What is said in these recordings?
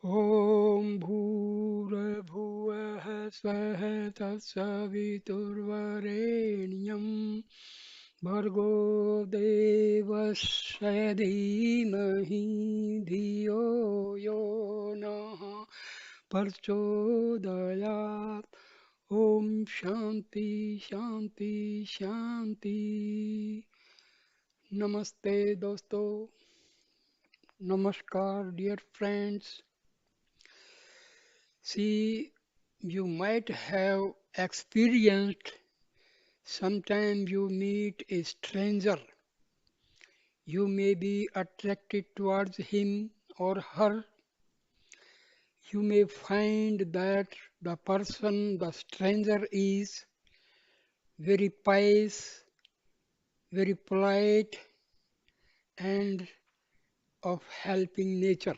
ॐ भूर्भुवः स्वः तत्सवितुर्वरेण्यं भर्गो देवस्य धीमहि धियो यो नः प्रचोदयात् ॐ शान्ति शान्ति शान्ति नमस्ते दोस्तों नमस्कार dear friends. See, you might have experienced sometime you meet a stranger. You may be attracted towards him or her. You may find that the person, the stranger, is very pious, very polite, and of helping nature.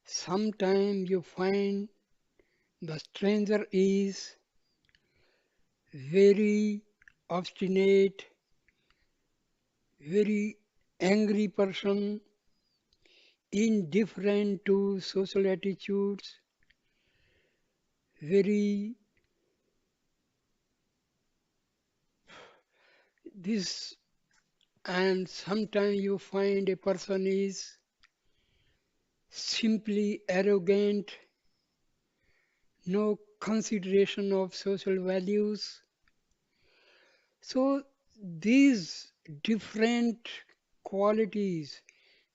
Sometimes you find the stranger is very obstinate, very angry person, indifferent to social attitudes, very this, and sometimes you find a person is simply arrogant, no consideration of social values. So these different qualities,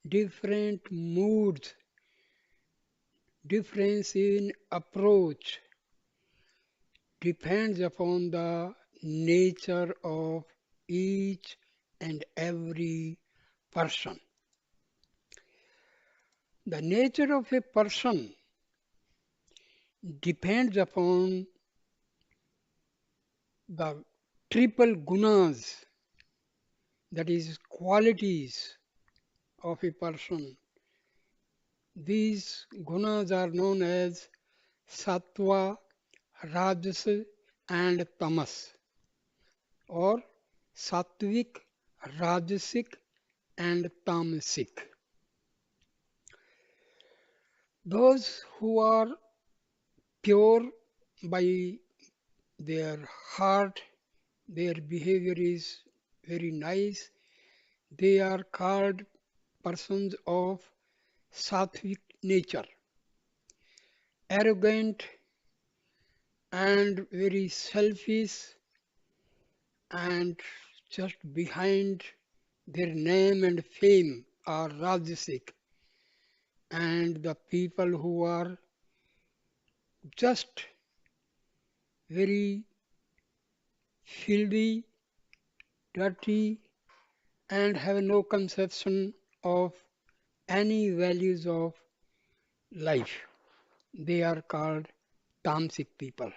different moods, difference in approach depends upon the nature of each and every person. The nature of a person depends upon the triple gunas, that is, qualities of a person. These gunas are known as Sattva, Rajas, and Tamas, or Sattvic, Rajasic, and Tamasic. Those who are pure by their heart, their behavior is very nice. They are called persons of sattvic nature. Arrogant and very selfish and just behind their name and fame are rajasic. And the people who are just very filthy, dirty, and have no conception of any values of life. They are called tamasic people.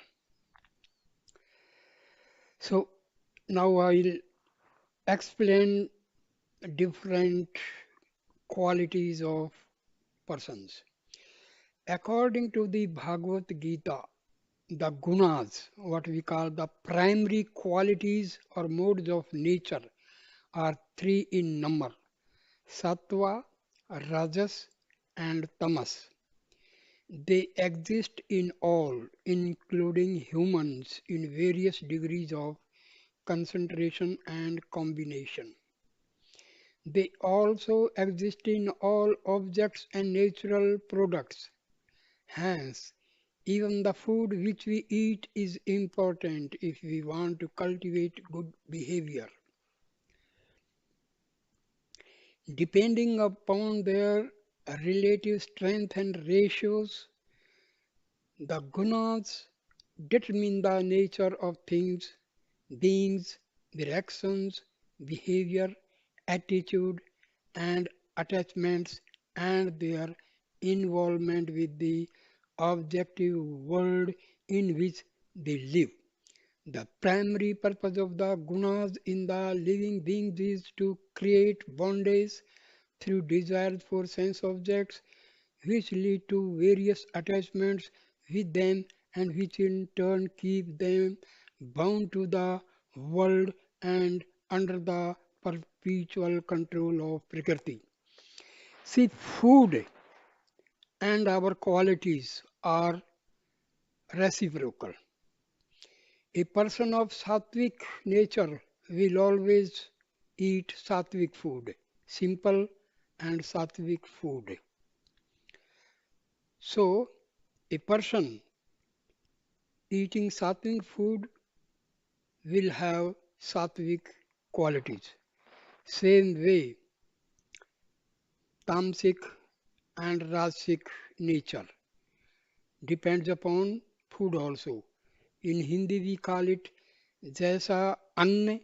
So now I'll explain different qualities of persons. According to the Bhagavad Gita, the gunas, what we call the primary qualities or modes of nature, are three in number: sattva, rajas, and tamas. They exist in all, including humans, in various degrees of concentration and combination. They also exist in all objects and natural products. Hence, even the food which we eat is important if we want to cultivate good behavior. Depending upon their relative strength and ratios, the gunas determine the nature of things, beings, their actions, behavior, attitude, and attachments, and their involvement with the objective world in which they live. The primary purpose of the gunas in the living beings is to create bondage through desires for sense objects, which lead to various attachments with them and which in turn keep them bound to the world and under the perpetual control of Prakriti. See, food and our qualities are reciprocal. A person of sattvic nature will always eat sattvic food, simple and sattvic food. So, a person eating sattvic food will have sattvic qualities. Same way, tamasic and rasic nature depends upon food also. In Hindi we call it जैसा अन्न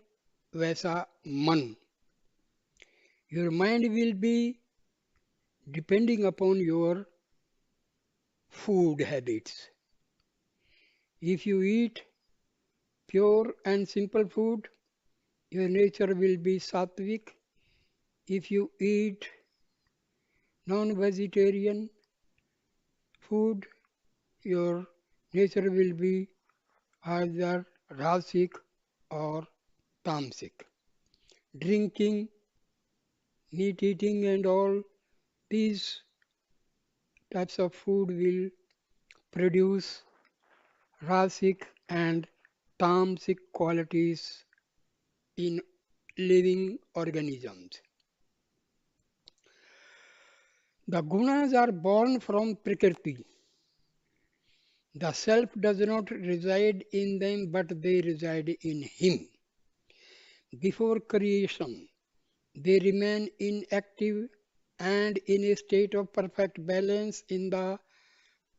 वैसा मन. Your mind will be depending upon your food habits. If you eat pure and simple food, your nature will be sattvic. If you eat non-vegetarian food, your nature will be either rasic or tamasic. Drinking, meat eating and all these types of food will produce rasic and tamasic qualities in living organisms. The gunas are born from Prakriti. The self does not reside in them, but they reside in him. Before creation, they remain inactive and in a state of perfect balance in the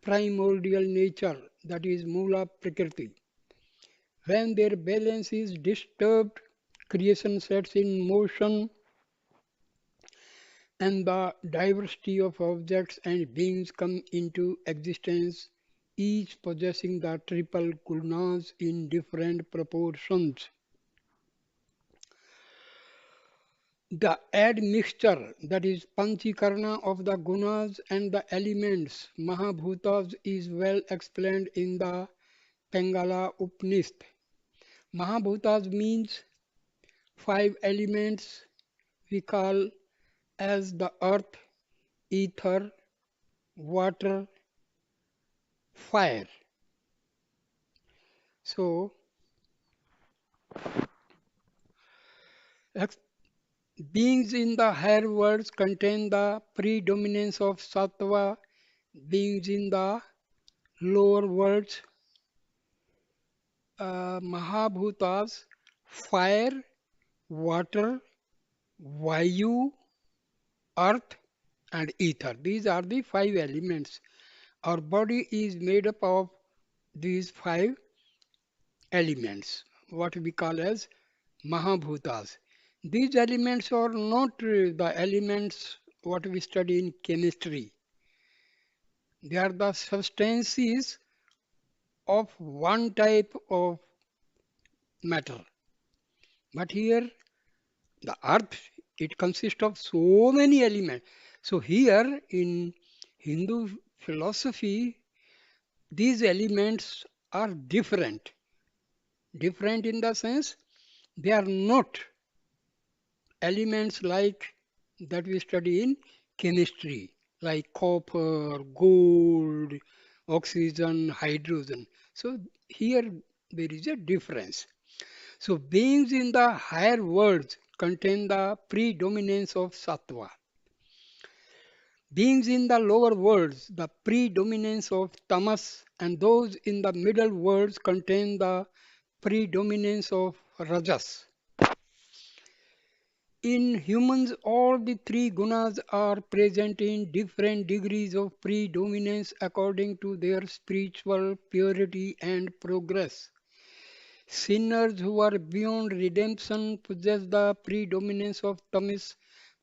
primordial nature, that is Mula Prakriti. When their balance is disturbed, creation sets in motion and the diversity of objects and beings come into existence, each possessing the triple gunas in different proportions. The admixture, that is panchikarna of the gunas and the elements, Mahabhutas, is well explained in the Pangala Upanishad. Mahabhutas means five elements we call as the earth, ether, water, fire. So, ex- beings in the higher worlds contain the predominance of Sattva, beings in the lower worlds, Mahabhutas, fire, water, Vayu, earth, and ether. These are the five elements. Our body is made up of these five elements, what we call as Mahabhutas. These elements are not the elements what we study in chemistry. They are the substances of one type of matter. But here, the earth, it consists of so many elements. So here in Hindu philosophy, these elements are different. Different in the sense they are not elements like that we study in chemistry, like copper, gold, oxygen, hydrogen. So here there is a difference. So beings in the higher worlds contain the predominance of sattva. Beings in the lower worlds, the predominance of tamas, and those in the middle worlds contain the predominance of rajas. In humans, all the three gunas are present in different degrees of predominance according to their spiritual purity and progress. Sinners who are beyond redemption possess the predominance of tamas.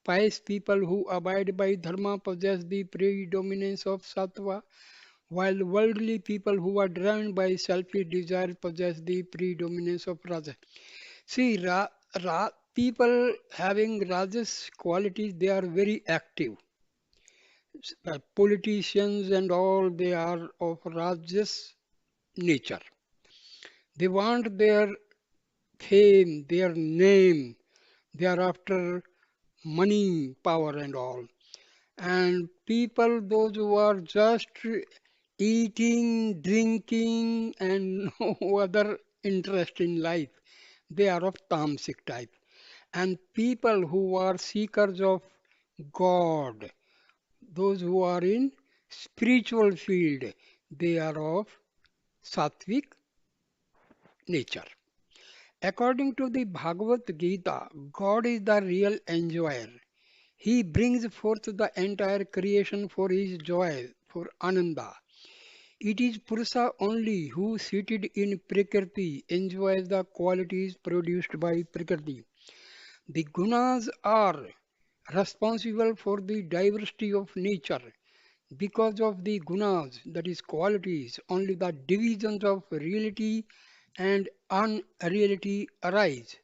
Pious people who abide by dharma possess the predominance of sattva, while worldly people who are driven by selfish desire possess the predominance of rajas. See, people having rajas qualities, they are very active. Politicians and all, they are of rajas nature. They want their fame, their name. They are after money, power, and all. And people, those who are just eating, drinking, and no other interest in life, they are of tamasic type. And people who are seekers of God, those who are in spiritual field, they are of sattvic nature. According to the Bhagavad Gita, God is the real enjoyer. He brings forth the entire creation for his joy, for Ananda. It is Purusa only who, seated in Prakriti, enjoys the qualities produced by Prakriti. The gunas are responsible for the diversity of nature. Because of the gunas, that is qualities, only the divisions of reality and unreality arise.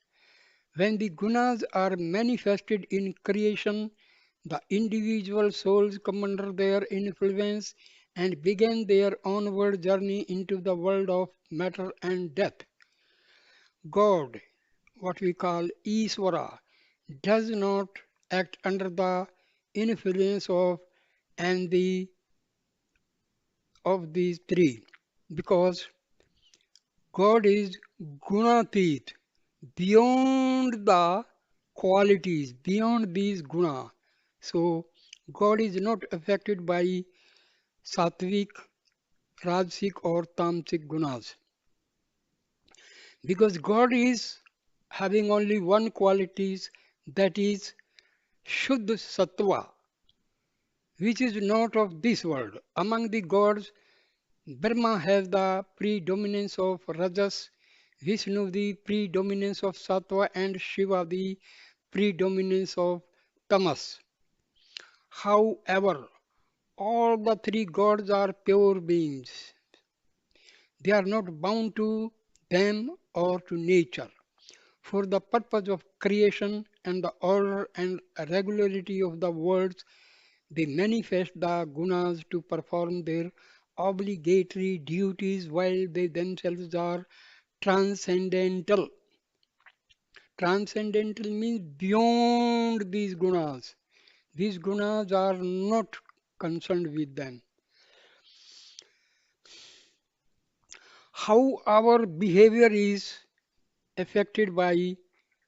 When the gunas are manifested in creation, the individual souls come under their influence and begin their onward journey into the world of matter and death. God, what we call Iswara, does not act under the influence and the of these three because God is gunatit, beyond the qualities, beyond these guna. So God is not affected by sattvic, rajasic or tamasic gunas because God is having only one qualities, that is Shuddha Sattva, which is not of this world. Among the gods, Brahma has the predominance of Rajas, Vishnu the predominance of Sattva, and Shiva the predominance of Tamas. However, all the three gods are pure beings. They are not bound to them or to nature. For the purpose of creation and the order and regularity of the worlds, they manifest the gunas to perform their obligatory duties while they themselves are transcendental. Transcendental means beyond these gunas. These gunas are not concerned with them. How our behavior is affected by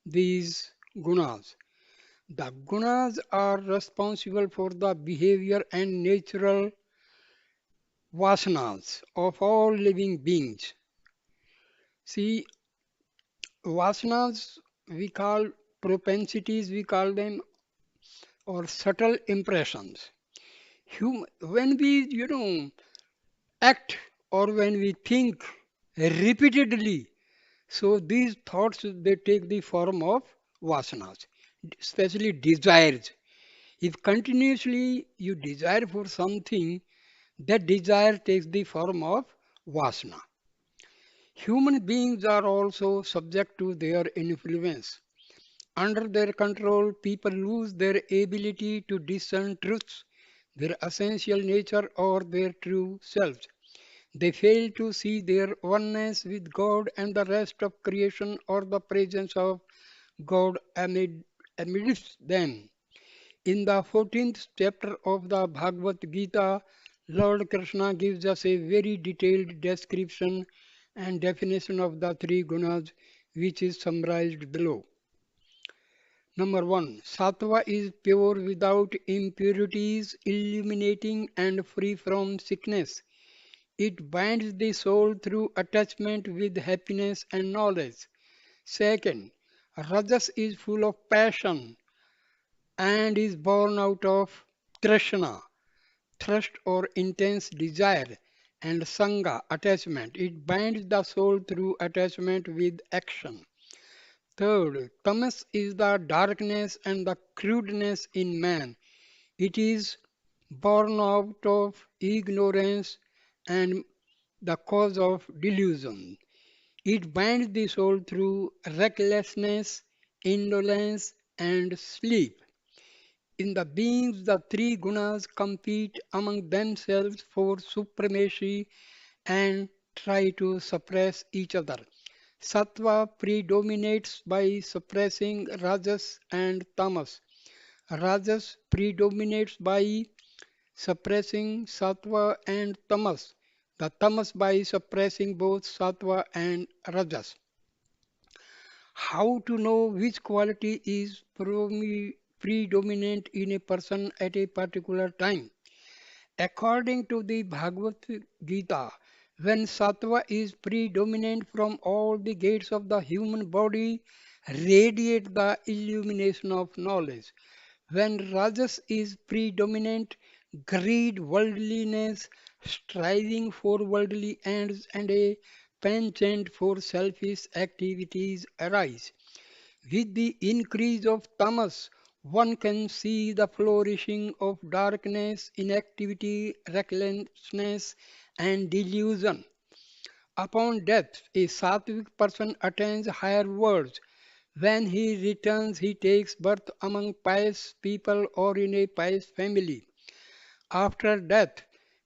these gunas. The gunas are responsible for the behavior and natural vasanas of all living beings. See, vasanas we call propensities, we call them, or subtle impressions. When we, act or when we think repeatedly, so these thoughts they take the form of vasanas, especially desires. If continuously you desire for something, that desire takes the form of vasana. Human beings are also subject to their influence. Under their control, people lose their ability to discern truths, their essential nature, or their true selves. They fail to see their oneness with God and the rest of creation or the presence of God amidst them. In the 14th chapter of the Bhagavad Gita, Lord Krishna gives us a very detailed description and definition of the three gunas, which is summarized below. Number one, Sattva is pure without impurities, illuminating and free from sickness. It binds the soul through attachment with happiness and knowledge. Second, Rajas is full of passion and is born out of trishna, thirst or intense desire, and sangha, attachment. It binds the soul through attachment with action. Third, tamas is the darkness and the crudeness in man. It is born out of ignorance and the cause of delusion. It binds the soul through recklessness, indolence, and sleep. In the beings, the three gunas compete among themselves for supremacy and try to suppress each other. Sattva predominates by suppressing rajas and tamas. Rajas predominates by suppressing sattva and tamas. The tamas by suppressing both sattva and rajas. How to know which quality is predominant in a person at a particular time? According to the Bhagavad Gita, when sattva is predominant from all the gates of the human body, radiate the illumination of knowledge. When rajas is predominant, greed, worldliness, striving for worldly ends, and a penchant for selfish activities arise. With the increase of tamas, one can see the flourishing of darkness, inactivity, recklessness, and delusion. Upon death, a sattvic person attains higher worlds. When he returns, he takes birth among pious people or in a pious family. After death,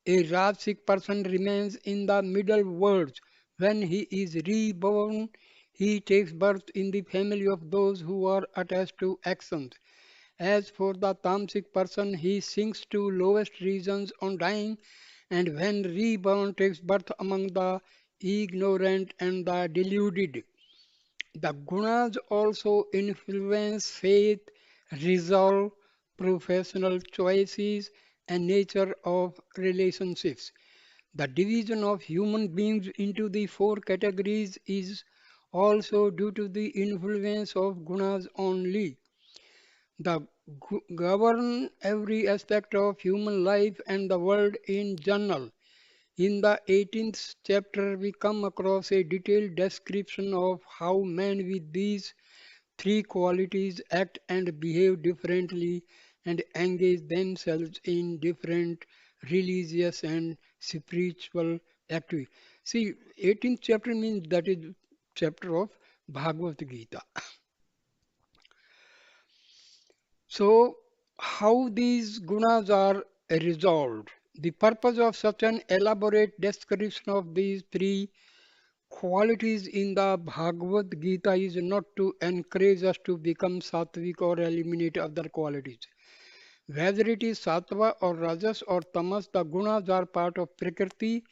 a Rajasic person remains in the middle worlds. When he is reborn, he takes birth in the family of those who are attached to actions. As for the Tamasic person, he sinks to lowest regions on dying, and when reborn takes birth among the ignorant and the deluded. The gunas also influence faith, resolve, professional choices, and nature of relationships. The division of human beings into the four categories is also due to the influence of gunas only. The govern every aspect of human life and the world in general. In the 18th chapter, we come across a detailed description of how men with these three qualities act and behave differently and engage themselves in different religious and spiritual activities. See, 18th chapter means that is chapter of Bhagavad Gita. So, how these gunas are resolved? The purpose of such an elaborate description of these three qualities in the Bhagavad Gita is not to encourage us to become sattvic or eliminate other qualities. Whether it is sattva or rajas or tamas, the gunas are part of prakriti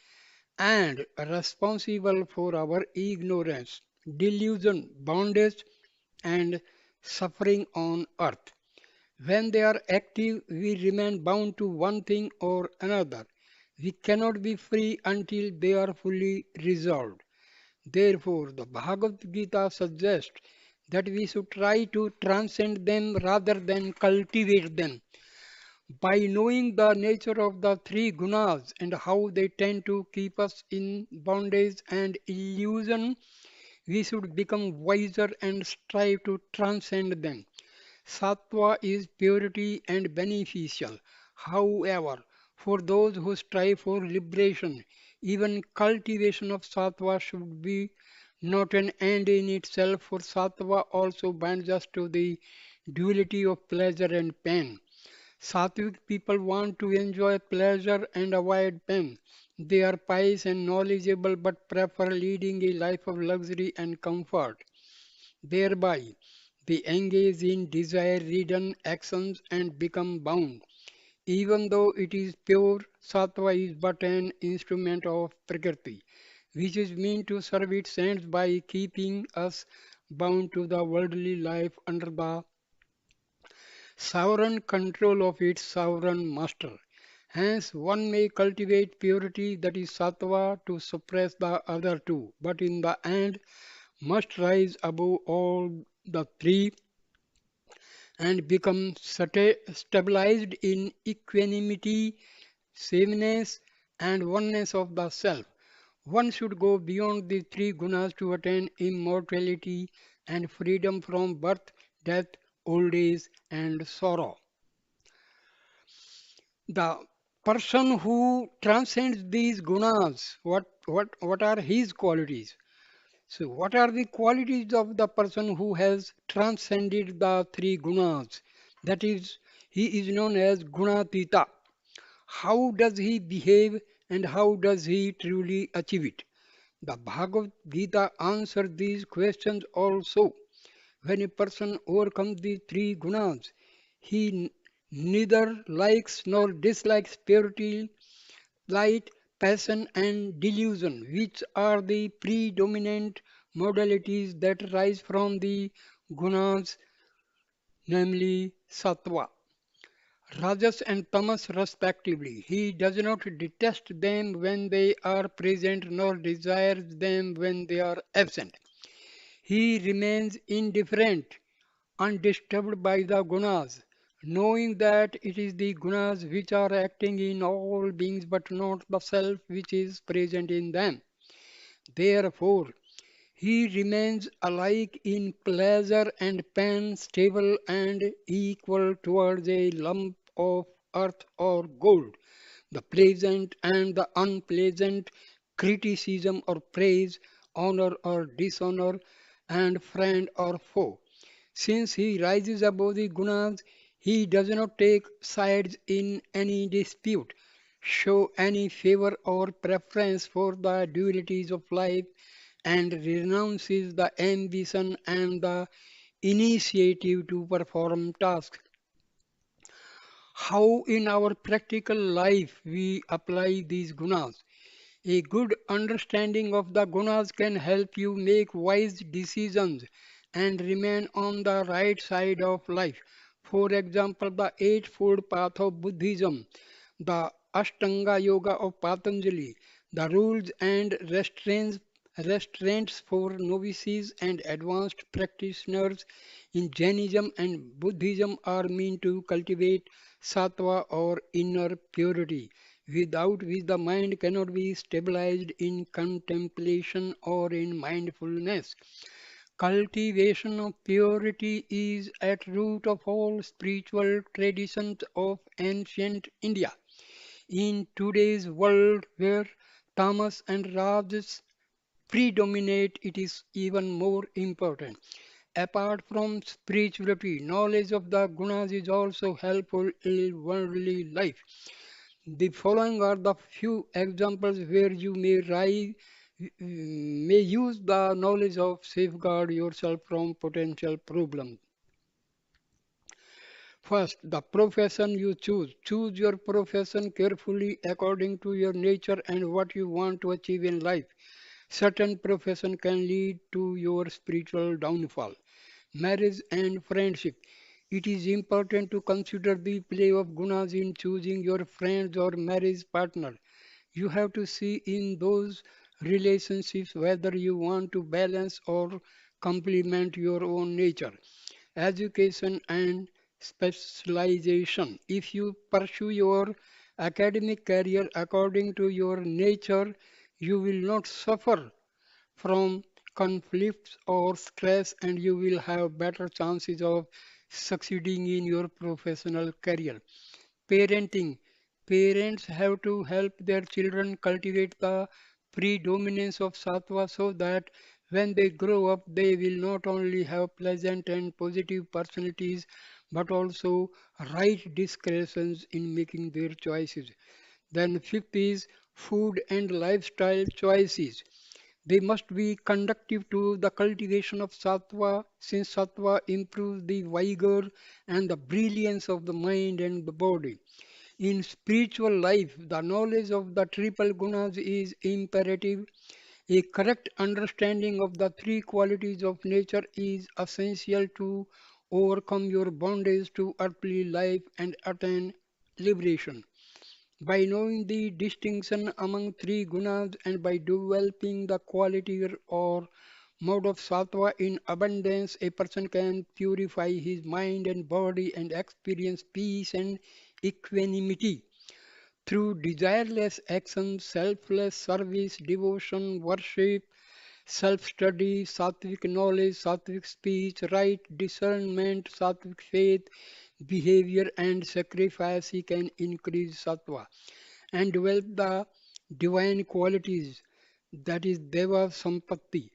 and responsible for our ignorance, delusion, bondage, and suffering on earth. When they are active, we remain bound to one thing or another. We cannot be free until they are fully resolved. Therefore, the Bhagavad Gita suggests that we should try to transcend them rather than cultivate them. By knowing the nature of the three gunas and how they tend to keep us in bondage and illusion, we should become wiser and strive to transcend them. Sattva is purity and beneficial. However, for those who strive for liberation, even cultivation of sattva should be not an end in itself, for sattva also binds us to the duality of pleasure and pain. Sattvic people want to enjoy pleasure and avoid pain. They are pious and knowledgeable but prefer leading a life of luxury and comfort. Thereby, they engage in desire-ridden actions and become bound. Even though it is pure, sattva is but an instrument of Prakriti, which is meant to serve its ends by keeping us bound to the worldly life under the sovereign control of its sovereign master. Hence, one may cultivate purity, that is sattva, to suppress the other two, but in the end must rise above all the three and become stabilized in equanimity, sameness, and oneness of the self. One should go beyond the three gunas to attain immortality and freedom from birth, death, old age, and sorrow. The person who transcends these gunas, what are his qualities? So, what are the qualities of the person who has transcended the three gunas? That is, he is known as gunatita. How does he behave and how does he truly achieve it? The Bhagavad Gita answers these questions also. When a person overcomes the three gunas, He neither likes nor dislikes purity, light, passion, and delusion, which are the predominant modalities that rise from the gunas, namely sattva, rajas, and tamas, respectively. He does not detest them when they are present nor desires them when they are absent. He remains indifferent, undisturbed by the gunas, knowing that it is the gunas which are acting in all beings but not the self which is present in them. Therefore, he remains alike in pleasure and pain, stable and equal towards a lump of earth or gold, the pleasant and the unpleasant, criticism or praise, honor or dishonor, and friend or foe. Since he rises above the gunas, he does not take sides in any dispute, show any favor or preference for the dualities of life, and renounces the ambition and the initiative to perform tasks. How in our practical life we apply these gunas? A good understanding of the gunas can help you make wise decisions and remain on the right side of life. For example, the Eightfold Path of Buddhism, the Ashtanga Yoga of Patanjali, the rules and restraints for novices and advanced practitioners in Jainism and Buddhism are meant to cultivate sattva or inner purity, without which the mind cannot be stabilized in contemplation or in mindfulness. Cultivation of purity is at root of all spiritual traditions of ancient India. In today's world where tamas and rajas predominate, it is even more important. Apart from spirituality, knowledge of the gunas is also helpful in worldly life. The following are the few examples where you may use the knowledge of safeguard yourself from potential problems. First, the profession you choose. Choose your profession carefully according to your nature and what you want to achieve in life. Certain profession can lead to your spiritual downfall. Marriage and friendship. It is important to consider the play of gunas in choosing your friends or marriage partner. You have to see in those relationships whether you want to balance or complement your own nature. Education and specialization. If you pursue your academic career according to your nature, you will not suffer from conflicts or stress and you will have better chances of succeeding in your professional career. Parenting. Parents have to help their children cultivate the predominance of sattva so that when they grow up, they will not only have pleasant and positive personalities but also right discretions in making their choices. Then, fifth is food and lifestyle choices. They must be conducive to the cultivation of sattva, since sattva improves the vigor and the brilliance of the mind and the body. In spiritual life, the knowledge of the triple gunas is imperative. A correct understanding of the three qualities of nature is essential to overcome your bondage to earthly life and attain liberation. By knowing the distinction among three gunas and by developing the quality or mode of sattva in abundance, a person can purify his mind and body and experience peace and equanimity. Through desireless action, selfless service, devotion, worship, self study, sattvic knowledge, sattvic speech, right discernment, sattvic faith, behavior, and sacrifice, he can increase sattva and develop the divine qualities, that is Deva Sampatti,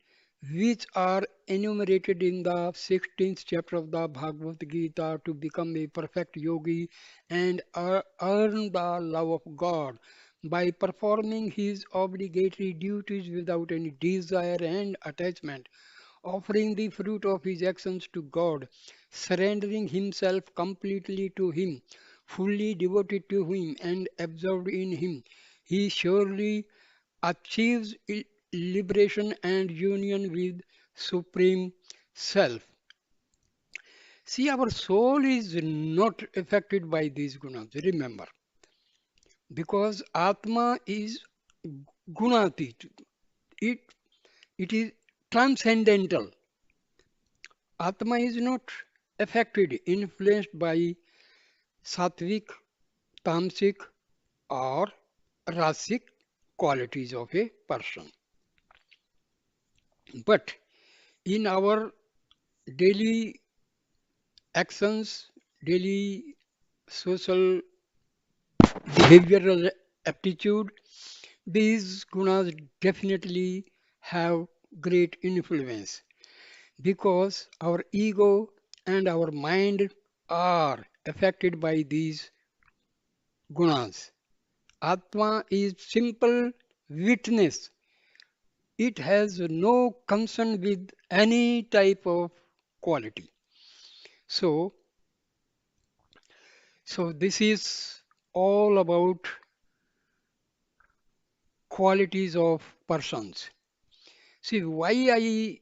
which are enumerated in the 16th chapter of the Bhagavad Gita to become a perfect yogi and earn the love of God by performing his obligatory duties without any desire and attachment. offering the fruit of his actions to God, surrendering himself completely to him, fully devoted to him and absorbed in him, he surely achieves liberation and union with Supreme Self. See, our soul is not affected by these gunas, remember, because Atma is gunatit. It, it is transcendental. Atma is not affected, influenced by sattvic, tamasic, or rasic qualities of a person. But in our daily actions, daily social behavioral aptitude, these gunas definitely have great influence because our ego and our mind are affected by these gunas. Atma is simple witness. It has no concern with any type of quality. So, so this is all about qualities of persons. See, why I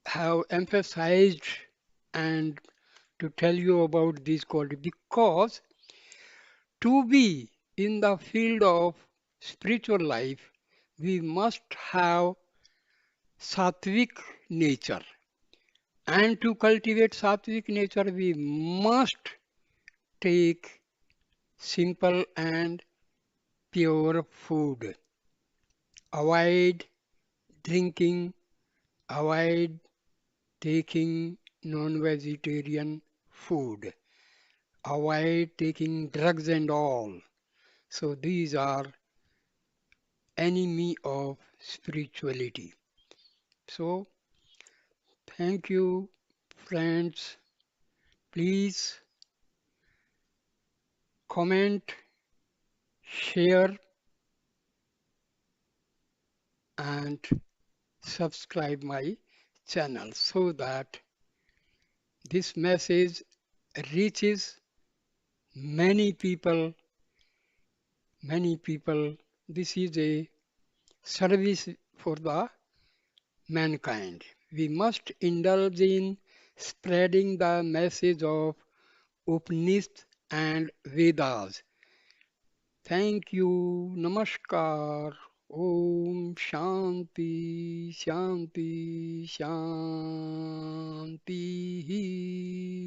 have emphasized and to tell you about these qualities because to be in the field of spiritual life, we must have sattvic nature. And to cultivate sattvic nature, we must take simple and pure food. Avoid drinking, avoid taking non-vegetarian food, avoid taking drugs and all. So these are enemy of spirituality. So thank you, friends. Please comment, share, and subscribe my channel so that this message reaches many people, many people. This is a service for the mankind. We must indulge in spreading the message of Upanishads and Vedas. Thank you. Namaskar. Om Shanti Shanti Shanti.